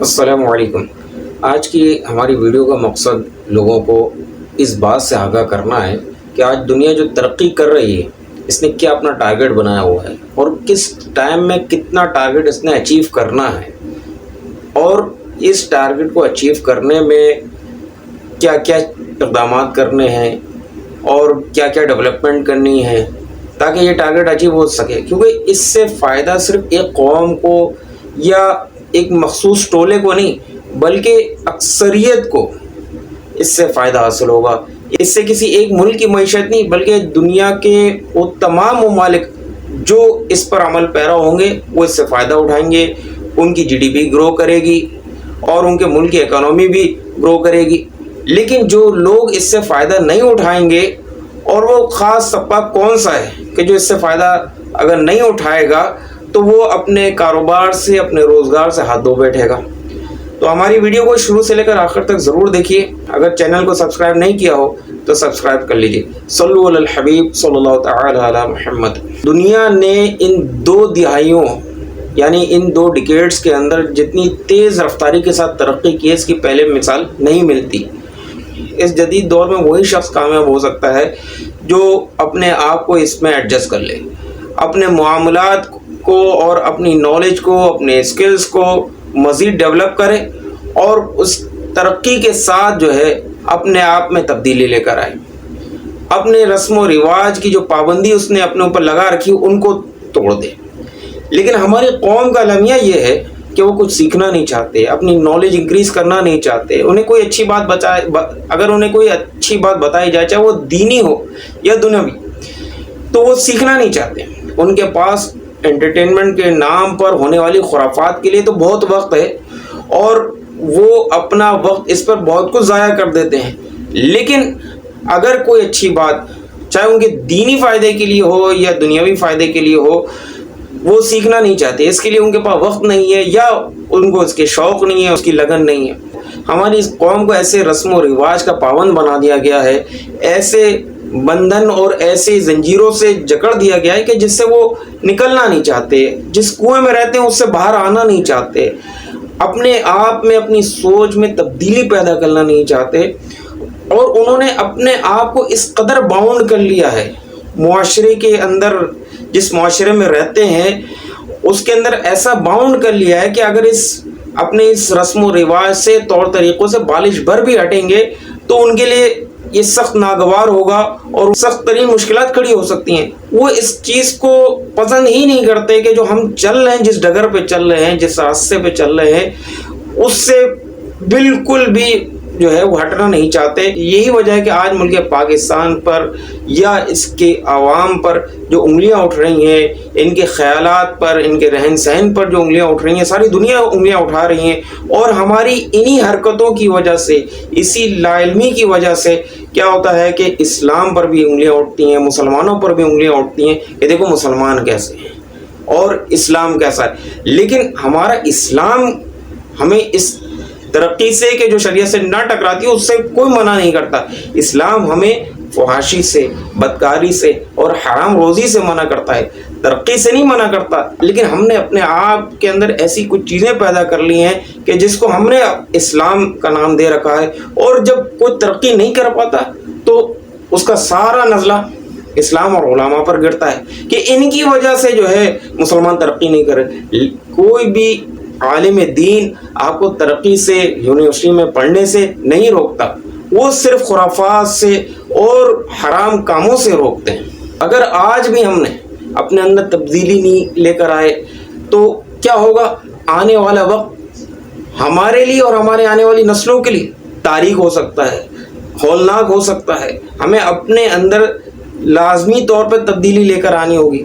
السلام علیکم۔ آج کی ہماری ویڈیو کا مقصد لوگوں کو اس بات سے آگاہ کرنا ہے کہ آج دنیا جو ترقی کر رہی ہے اس نے کیا اپنا ٹارگٹ بنایا ہوا ہے اور کس ٹائم میں کتنا ٹارگٹ اس نے اچیو کرنا ہے، اور اس ٹارگٹ کو اچیو کرنے میں کیا کیا اقدامات کرنے ہیں اور کیا کیا ڈیولپمنٹ کرنی ہے تاکہ یہ ٹارگٹ اچیو ہو سکے، کیونکہ اس سے فائدہ صرف ایک قوم کو یا ایک مخصوص ٹولے کو نہیں بلکہ اکثریت کو اس سے فائدہ حاصل ہوگا۔ اس سے کسی ایک ملک کی معیشت نہیں بلکہ دنیا کے وہ تمام ممالک جو اس پر عمل پیرا ہوں گے وہ اس سے فائدہ اٹھائیں گے، ان کی GDP گرو کرے گی اور ان کے ملک کی اکانومی بھی گرو کرے گی۔ لیکن جو لوگ اس سے فائدہ نہیں اٹھائیں گے، اور وہ خاص طبقہ کون سا ہے کہ جو اس سے فائدہ اگر نہیں اٹھائے گا تو وہ اپنے کاروبار سے اپنے روزگار سے ہاتھ دھو بیٹھے گا۔ تو ہماری ویڈیو کو شروع سے لے کر آخر تک ضرور دیکھیے۔ اگر چینل کو سبسکرائب نہیں کیا ہو تو سبسکرائب کر لیجیے۔ صلو علی الحبیب صلی اللہ تعالی علی محمد۔ دنیا نے ان 2 دہائیوں یعنی ان 2 ڈیکیڈز کے اندر جتنی تیز رفتاری کے ساتھ ترقی کی ہے اس کی پہلے مثال نہیں ملتی۔ اس جدید دور میں وہی شخص کامیاب ہو سکتا ہے جو اپنے آپ کو اس میں ایڈجسٹ کر لے، اپنے معاملات کو اور اپنی نالج کو، اپنے اسکلز کو مزید ڈیولپ کرے اور اس ترقی کے ساتھ جو ہے اپنے آپ میں تبدیلی لے کر آئے، اپنے رسم و رواج کی جو پابندی اس نے اپنے اوپر لگا رکھی ان کو توڑ دے۔ لیکن ہماری قوم کا المیہ یہ ہے کہ وہ کچھ سیکھنا نہیں چاہتے، اپنی نالج انکریز کرنا نہیں چاہتے۔ انہیں کوئی اچھی بات اگر انہیں کوئی اچھی بات بتائی جائے، چاہے وہ دینی ہو یا دنیاوی، تو وہ سیکھنا نہیں چاہتے۔ ان کے پاس انٹرٹینمنٹ کے نام پر ہونے والی خرافات کے لیے تو بہت وقت ہے اور وہ اپنا وقت اس پر بہت کچھ ضائع کر دیتے ہیں، لیکن اگر کوئی اچھی بات چاہے ان کے دینی فائدے کے لیے ہو یا دنیاوی فائدے کے لیے ہو وہ سیکھنا نہیں چاہتے۔ اس کے لیے ان کے پاس وقت نہیں ہے یا ان کو اس کے شوق نہیں ہے، اس کی لگن نہیں ہے۔ ہماری اس قوم کو ایسے رسم و رواج کا پابند بنا دیا گیا ہے، ایسے بندھن اور ایسی زنجیروں سے جکڑ دیا گیا ہے کہ جس سے وہ نکلنا نہیں چاہتے، جس کنویں میں رہتے ہیں اس سے باہر آنا نہیں چاہتے، اپنے آپ میں اپنی سوچ میں تبدیلی پیدا کرنا نہیں چاہتے، اور انہوں نے اپنے آپ کو اس قدر باؤنڈ کر لیا ہے معاشرے کے اندر، جس معاشرے میں رہتے ہیں اس کے اندر ایسا باؤنڈ کر لیا ہے کہ اگر اپنے اس رسم و رواج سے طور طریقوں سے بالش بھر بھی ہٹیں گے تو ان کے لیے یہ سخت ناگوار ہوگا اور سخت ترین مشکلات کھڑی ہو سکتی ہیں۔ وہ اس چیز کو پسند ہی نہیں کرتے کہ جو ہم چل رہے ہیں، جس ڈگر پہ چل رہے ہیں، جس راستے پہ چل رہے ہیں اس سے بالکل بھی جو ہے وہ ہٹنا نہیں چاہتے۔ یہی وجہ ہے کہ آج ملک پاکستان پر یا اس کے عوام پر جو انگلیاں اٹھ رہی ہیں، ان کے خیالات پر، ان کے رہن سہن پر جو انگلیاں اٹھ رہی ہیں، ساری دنیا انگلیاں اٹھا رہی ہیں، اور ہماری انہی حرکتوں کی وجہ سے، اسی لا علمی کی وجہ سے کیا ہوتا ہے کہ اسلام پر بھی انگلیاں اٹھتی ہیں، مسلمانوں پر بھی انگلیاں اٹھتی ہیں کہ دیکھو مسلمان کیسے ہیں اور اسلام کیسا ہے۔ لیکن ہمارا اسلام ہمیں اس ترقی سے کہ جو شریعت سے نہ ٹکراتی ہے اس سے کوئی منع نہیں کرتا۔ اسلام ہمیں فحاشی سے، بدکاری سے اور حرام روزی سے منع کرتا ہے، ترقی سے نہیں منع کرتا۔ لیکن ہم نے اپنے آپ کے اندر ایسی کچھ چیزیں پیدا کر لی ہیں کہ جس کو ہم نے اسلام کا نام دے رکھا ہے، اور جب کوئی ترقی نہیں کر پاتا تو اس کا سارا نزلہ اسلام اور علماء پر گرتا ہے کہ ان کی وجہ سے جو ہے مسلمان ترقی نہیں کرے۔ کوئی بھی عالم دین آپ کو ترقی سے، یونیورسٹی میں پڑھنے سے نہیں روکتا، وہ صرف خرافات سے اور حرام کاموں سے روکتے ہیں۔ اگر آج بھی ہم نے اپنے اندر تبدیلی نہیں لے کر آئے تو کیا ہوگا؟ آنے والا وقت ہمارے لیے اور ہمارے آنے والی نسلوں کے لیے تاریک ہو سکتا ہے، ہولناک ہو سکتا ہے۔ ہمیں اپنے اندر لازمی طور پر تبدیلی لے کر آنی ہوگی،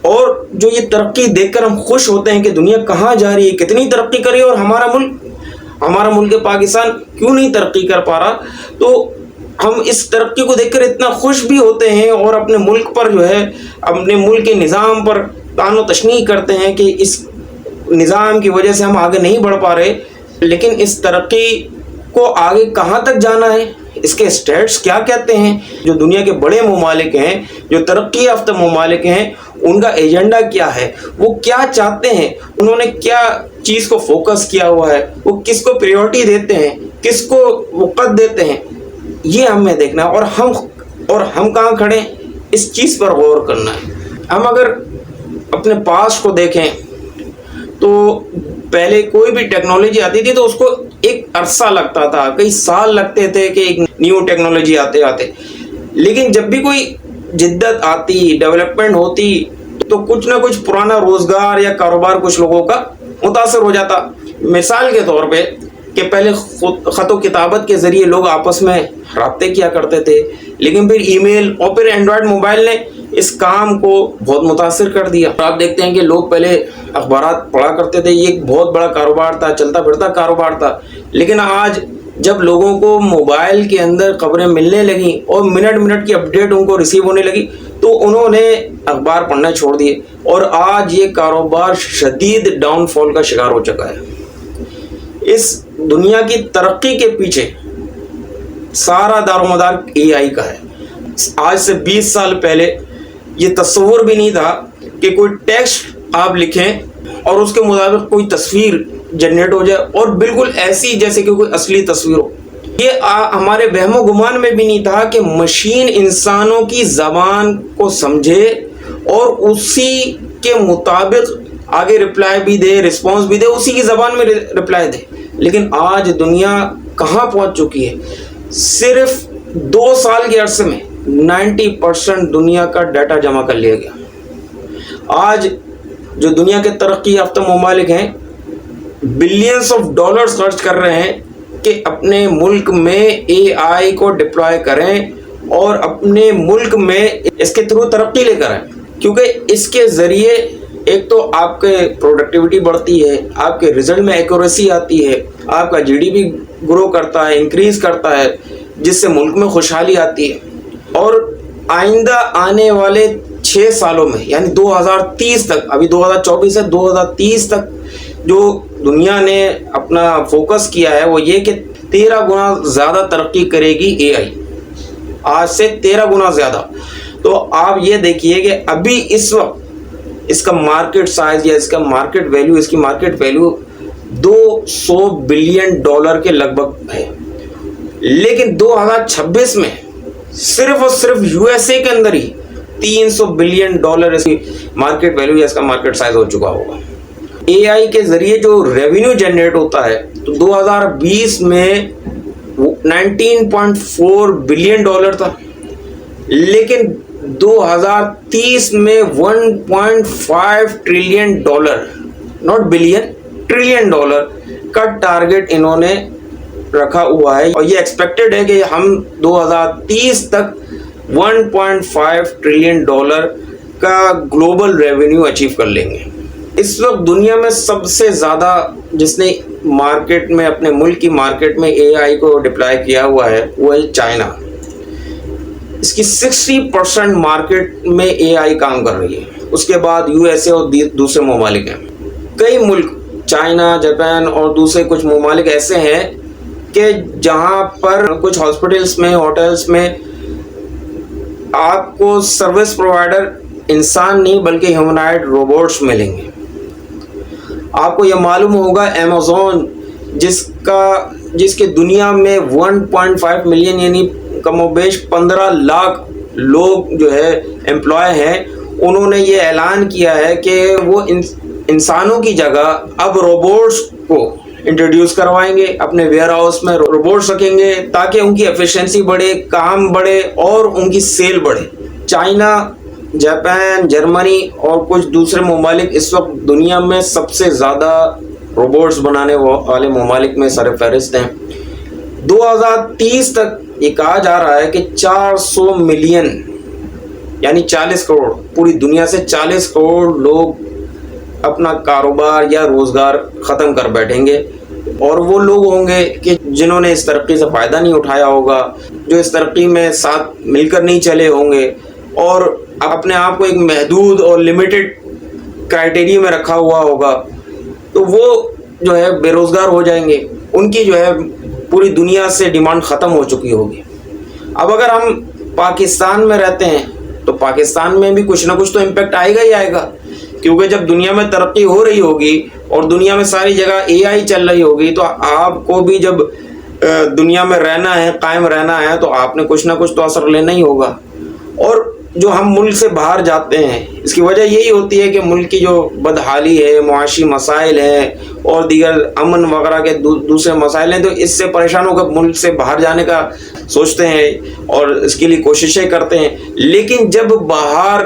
اور جو یہ ترقی دیکھ کر ہم خوش ہوتے ہیں کہ دنیا کہاں جا رہی ہے، کتنی ترقی کری، اور ہمارا ملک پاکستان کیوں نہیں ترقی کر پا رہا، تو ہم اس ترقی کو دیکھ کر اتنا خوش بھی ہوتے ہیں اور اپنے ملک پر جو ہے، اپنے ملک کے نظام پر طعن و تشنیع کرتے ہیں کہ اس نظام کی وجہ سے ہم آگے نہیں بڑھ پا رہے۔ لیکن اس ترقی کو آگے کہاں تک جانا ہے، اس کے اسٹیٹس کیا کہتے ہیں، جو دنیا کے بڑے ممالک ہیں، جو ترقی یافتہ ممالک ہیں، ان کا ایجنڈا کیا ہے، وہ کیا چاہتے ہیں، انہوں نے کیا چیز کو فوکس کیا ہوا ہے, وہ کس کو پریورٹی دیتے ہیں, کس کو وقت دیتے ہیں, یہ ہمیں دیکھنا ہے. اور ہم کہاں کھڑے ہیں اس چیز پر غور کرنا ہے. ہم اگر اپنے پاس کو دیکھیں تو پہلے کوئی بھی ٹیکنالوجی آتی تھی تو اس کو ایک عرصہ لگتا تھا, کئی سال لگتے تھے کہ ایک نیو ٹیکنالوجی آتے. لیکن جب بھی کوئی جدت آتی, ڈیولپمنٹ ہوتی, تو کچھ نہ کچھ پرانا روزگار یا کاروبار کچھ لوگوں کا متاثر ہو جاتا. مثال کے طور پہ کہ پہلے خط و کتابت کے ذریعے لوگ آپس میں رابطے کیا کرتے تھے, لیکن پھر ای میل اور پھر اینڈرائڈ موبائل نے اس کام کو بہت متاثر کر دیا. آپ دیکھتے ہیں کہ لوگ پہلے اخبارات پڑھا کرتے تھے, یہ ایک بہت بڑا کاروبار تھا, چلتا پھرتا کاروبار تھا. لیکن آج جب لوگوں کو موبائل کے اندر خبریں ملنے لگیں اور منٹ کی اپڈیٹ ان کو ریسیو ہونے لگی تو انہوں نے اخبار پڑھنا چھوڑ دیے, اور آج یہ کاروبار شدید ڈاؤن فال کا شکار ہو چکا ہے. اس دنیا کی ترقی کے پیچھے سارا دار و مدار اے آئی کا ہے. آج سے 20 سال پہلے یہ تصور بھی نہیں تھا کہ کوئی ٹیکسٹ آپ لکھیں اور اس کے مطابق کوئی تصویر جنریٹ ہو جائے, اور بالکل ایسی جیسے کہ کوئی اصلی تصویر ہو. یہ ہمارے وہم و گمان میں بھی نہیں تھا کہ مشین انسانوں کی زبان کو سمجھے اور اسی کے مطابق آگے رپلائی بھی دے, رسپانس بھی دے, اسی کی زبان میں رپلائی دے. لیکن آج دنیا کہاں پہنچ چکی ہے؟ صرف 2 سال کے عرصے میں 90% دنیا کا ڈیٹا جمع کر لیا گیا. آج جو دنیا کے ترقی یافتہ ممالک ہیں بلینس آف ڈالرز خرچ کر رہے ہیں کہ اپنے ملک میں اے آئی کو ڈپلوائے کریں اور اپنے ملک میں اس کے تھرو ترقی لے کر آئیں, کیونکہ اس کے ذریعے ایک تو آپ کے پروڈکٹیوٹی بڑھتی ہے, آپ کے رزلٹ میں ایکوریسی آتی ہے, آپ کا جی ڈی پی گرو کرتا ہے, انکریز کرتا ہے, جس سے ملک میں خوشحالی آتی ہے. اور آئندہ آنے والے 6 سالوں میں یعنی 2030 تک, ابھی 2024 سے 2030 تک جو دنیا نے اپنا فوکس کیا ہے وہ یہ کہ 13 گنا زیادہ ترقی کرے گی اے آئی, آج سے 13 گنا زیادہ. تو آپ یہ دیکھیے کہ ابھی اس وقت اس کا مارکیٹ سائز یا اس کا مارکیٹ ویلیو, اس کی مارکیٹ ویلیو $200 بلین کے لگ بھگ ہے. لیکن 2026 میں صرف اور صرف یو ایس اے کے اندر ہی $300 بلین اس کی مارکیٹ ویلیو یا اس کا مارکیٹ سائز ہو چکا ہوگا. اے آئی کے ذریعے جو ریونیو جنریٹ ہوتا ہے تو 2020 میں $19.4 بلین تھا, لیکن 2030 میں $1.5 ٹریلین, ناٹ بلین, ٹریلین کا ٹارگٹ انہوں نے رکھا ہوا ہے. اور یہ ایکسپیکٹڈ ہے کہ ہم 2030 تک $1.5 ٹریلین کا گلوبل ریونیو اچیو کر لیں گے. اس وقت دنیا میں سب سے زیادہ جس نے مارکیٹ میں, اپنے ملک کی مارکیٹ میں اے آئی کو ڈپلائی کیا ہوا ہے وہ ہے چائنا. اس کی 60% مارکیٹ میں اے آئی کام کر رہی ہے. اس کے بعد یو ایس اے اور دوسرے ممالک ہیں. کئی ملک چائنا, جاپان اور دوسرے کچھ ممالک ایسے ہیں کہ جہاں پر کچھ ہاسپٹلس میں, ہوٹلس میں آپ کو سروس پرووائڈر انسان نہیں بلکہ ہیومنائڈ روبوٹس ملیں گے. آپ کو یہ معلوم ہوگا امیزون جس کے دنیا میں 1.5 ملین یعنی کم و بیش 15 لاکھ لوگ جو ہے امپلائے ہیں, انہوں نے یہ اعلان کیا ہے کہ وہ انسانوں کی جگہ اب روبوٹس کو انٹروڈیوس کروائیں گے. اپنے ویئر ہاؤس میں روبوٹس رکھیں گے تاکہ ان کی ایفیشنسی بڑھے, کام بڑھے اور ان کی سیل بڑھے. چائنا, جاپان, جرمنی اور کچھ دوسرے ممالک اس وقت دنیا میں سب سے زیادہ روبوٹس بنانے والے ممالک میں سر فہرست ہیں. 2030 تک یہ کہا جا رہا ہے کہ 400 ملین یعنی 40 کروڑ, پوری دنیا سے 40 کروڑ لوگ اپنا کاروبار یا روزگار ختم کر بیٹھیں گے. اور وہ لوگ ہوں گے کہ جنہوں نے اس ترقی سے فائدہ نہیں اٹھایا ہوگا, جو اس ترقی میں ساتھ مل کر نہیں چلے ہوں گے اور اپنے آپ کو ایک محدود اور لمیٹڈ کرائٹیریا میں رکھا ہوا ہوگا, تو وہ جو ہے بے روزگار ہو جائیں گے. ان کی جو ہے پوری دنیا سے ڈیمانڈ ختم ہو چکی ہوگی. اب اگر ہم پاکستان میں رہتے ہیں تو پاکستان میں بھی کچھ نہ کچھ تو امپیکٹ آئے گا ہی آئے گا, کیونکہ جب دنیا میں ترقی ہو رہی ہوگی اور دنیا میں ساری جگہ AI چل رہی ہوگی تو آپ کو بھی جب دنیا میں رہنا ہے، قائم رہنا ہے، تو آپ نے کچھ نہ کچھ تو اثر لینا ہی ہوگا۔ اور جو ہم ملک سے باہر جاتے ہیں اس کی وجہ یہی ہوتی ہے کہ ملک کی جو بدحالی ہے، معاشی مسائل ہیں اور دیگر امن وغیرہ کے دوسرے مسائل ہیں، تو اس سے پریشان ہو کر ملک سے باہر جانے کا سوچتے ہیں اور اس کے لیے کوششیں کرتے ہیں۔ لیکن جب باہر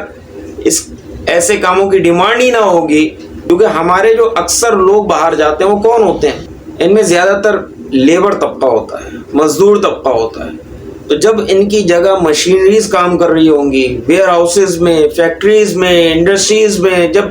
اس ایسے کاموں کی ڈیمانڈ ہی نہ ہوگی، کیونکہ ہمارے جو اکثر لوگ باہر جاتے ہیں وہ کون ہوتے ہیں؟ ان میں زیادہ تر لیبر طبقہ ہوتا ہے، مزدور طبقہ ہوتا ہے۔ تو جب ان کی جگہ مشینریز کام کر رہی ہوں گی، ویئر ہاؤسز میں، فیکٹریز میں، انڈسٹریز میں، جب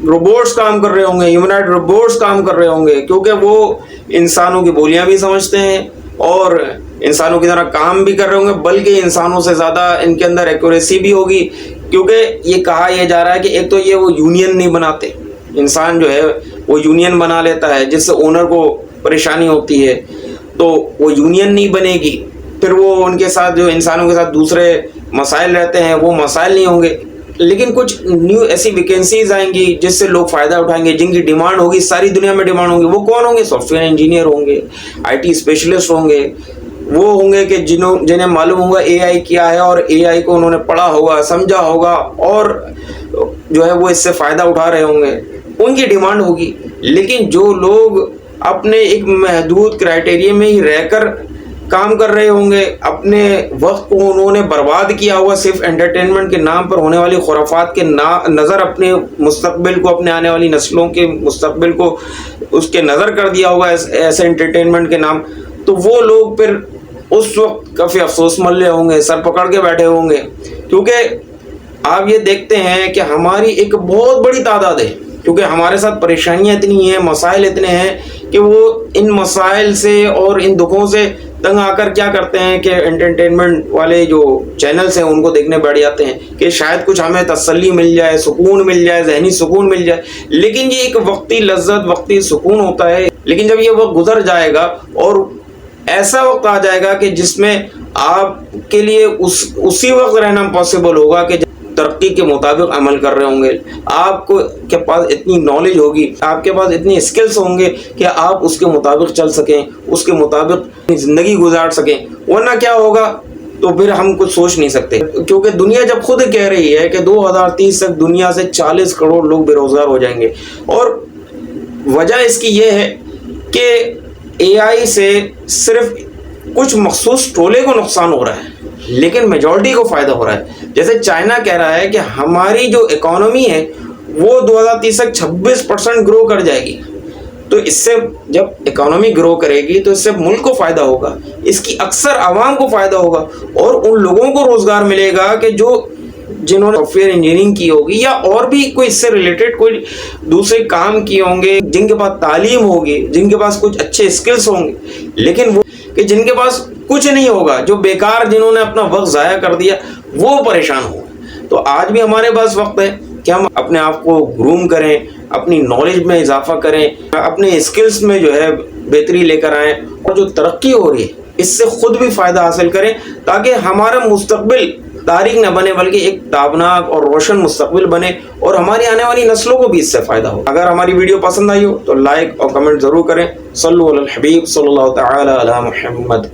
روبوٹس کام کر رہے ہوں گے، ہیومنائڈ روبوٹس کام کر رہے ہوں گے، کیونکہ وہ انسانوں کی بولیاں بھی سمجھتے ہیں اور انسانوں کی طرح کام بھی کر رہے ہوں گے، بلکہ انسانوں سے زیادہ ان کے اندر ایکوریسی بھی ہوگی، کیونکہ یہ کہا یہ جا رہا ہے کہ ایک تو یہ وہ یونین نہیں بناتے، انسان جو ہے وہ یونین بنا لیتا ہے جس سے اونر کو پریشانی ہوتی ہے، تو وہ یونین نہیں بنے گی، پھر وہ ان کے ساتھ جو انسانوں کے ساتھ دوسرے مسائل رہتے ہیں وہ مسائل نہیں ہوں گے۔ لیکن کچھ نیو ایسی ویکینسیز آئیں گی جس سے لوگ فائدہ اٹھائیں گے، جن کی ڈیمانڈ ہوگی، ساری دنیا میں ڈیمانڈ ہوگی۔ وہ کون ہوں گے؟ سافٹ ویئر انجینئر ہوں گے، IT اسپیشلسٹ ہوں گے، وہ ہوں گے کہ جنہیں معلوم ہوگا AI کیا ہے اور AI کو انہوں نے پڑھا ہوگا، سمجھا ہوگا اور جو ہے وہ اس سے فائدہ اٹھا رہے ہوں گے، ان کی ڈیمانڈ ہوگی۔ لیکن جو لوگ اپنے ایک محدود کرائٹیریا میں ہی رہ کر کام کر رہے ہوں گے، اپنے وقت کو انہوں نے برباد کیا ہوا صرف انٹرٹینمنٹ کے نام پر ہونے والی خرافات کے نظر اپنے مستقبل کو، اپنے آنے والی نسلوں کے مستقبل کو اس کے نظر کر دیا ہوگا ایسے انٹرٹینمنٹ کے نام، تو وہ لوگ پھر اس وقت کافی افسوس ملے ہوں گے، سر پکڑ کے بیٹھے ہوں گے۔ کیونکہ آپ یہ دیکھتے ہیں کہ ہماری ایک بہت بڑی تعداد ہے، کیونکہ ہمارے ساتھ پریشانیاں اتنی ہیں، مسائل اتنے ہیں کہ وہ ان مسائل سے اور ان دکھوں سے تنگ آ کر کیا کرتے ہیں کہ انٹرٹینمنٹ والے جو چینلز ہیں ان کو دیکھنے بیٹھ جاتے ہیں کہ شاید کچھ ہمیں تسلی مل جائے، سکون مل جائے، ذہنی سکون مل جائے۔ لیکن یہ ایک وقتی لذت، وقتی سکون ہوتا ہے، لیکن جب یہ وقت گزر جائے گا اور ایسا وقت آ جائے گا کہ جس میں آپ کے لیے اسی وقت رہنا پاسبل ہوگا کہ ترقی کے مطابق عمل کر رہے ہوں گے، آپ کو کے پاس اتنی نالج ہوگی، آپ کے پاس اتنی اسکلز ہوں گے کہ آپ اس کے مطابق چل سکیں، اس کے مطابق زندگی گزار سکیں۔ ورنہ کیا ہوگا؟ تو پھر ہم کچھ سوچ نہیں سکتے، کیونکہ دنیا جب خود کہہ رہی ہے کہ 2030 تک دنیا سے 40 کروڑ لوگ بے روزگار ہو جائیں گے، اور وجہ اس کی یہ ہے کہ AI سے صرف کچھ مخصوص ٹولے کو نقصان ہو رہا ہے لیکن میجورٹی کو فائدہ ہو رہا ہے۔ جیسے چائنا کہہ رہا ہے کہ ہماری جو اکانومی ہے وہ 2030 تک 26% گرو کر جائے گی، تو اس سے جب اکانومی گرو کرے گی تو اس سے ملک کو فائدہ ہوگا، اس کی اکثر عوام کو فائدہ ہوگا، اور ان لوگوں کو روزگار ملے گا کہ جنہوں نے سافٹ ویئر انجینئرنگ کی ہوگی یا اور بھی کوئی اس سے ریلیٹڈ کوئی دوسرے کام کیے ہوں گے، جن کے پاس تعلیم ہوگی، جن کے پاس کچھ اچھے اسکلز ہوں گے، لیکن وہ کہ جن کے پاس کچھ نہیں ہوگا، جو بیکار جنہوں نے اپنا وقت ضائع کر دیا وہ پریشان ہوں گے۔ تو آج بھی ہمارے پاس وقت ہے کہ ہم اپنے آپ کو گروم کریں، اپنی نالج میں اضافہ کریں، اپنے اسکلز میں جو ہے بہتری لے کر آئیں، اور جو ترقی ہو رہی ہے اس سے خود بھی فائدہ حاصل کریں، تاکہ ہمارا مستقبل تاریک نہ بنے بلکہ ایک تابناک اور روشن مستقبل بنے، اور ہماری آنے والی نسلوں کو بھی اس سے فائدہ ہو۔ اگر ہماری ویڈیو پسند آئی ہو تو لائک اور کمنٹ ضرور کریں۔ صلو علی الحبیب صلی اللہ تعالی علی محمد۔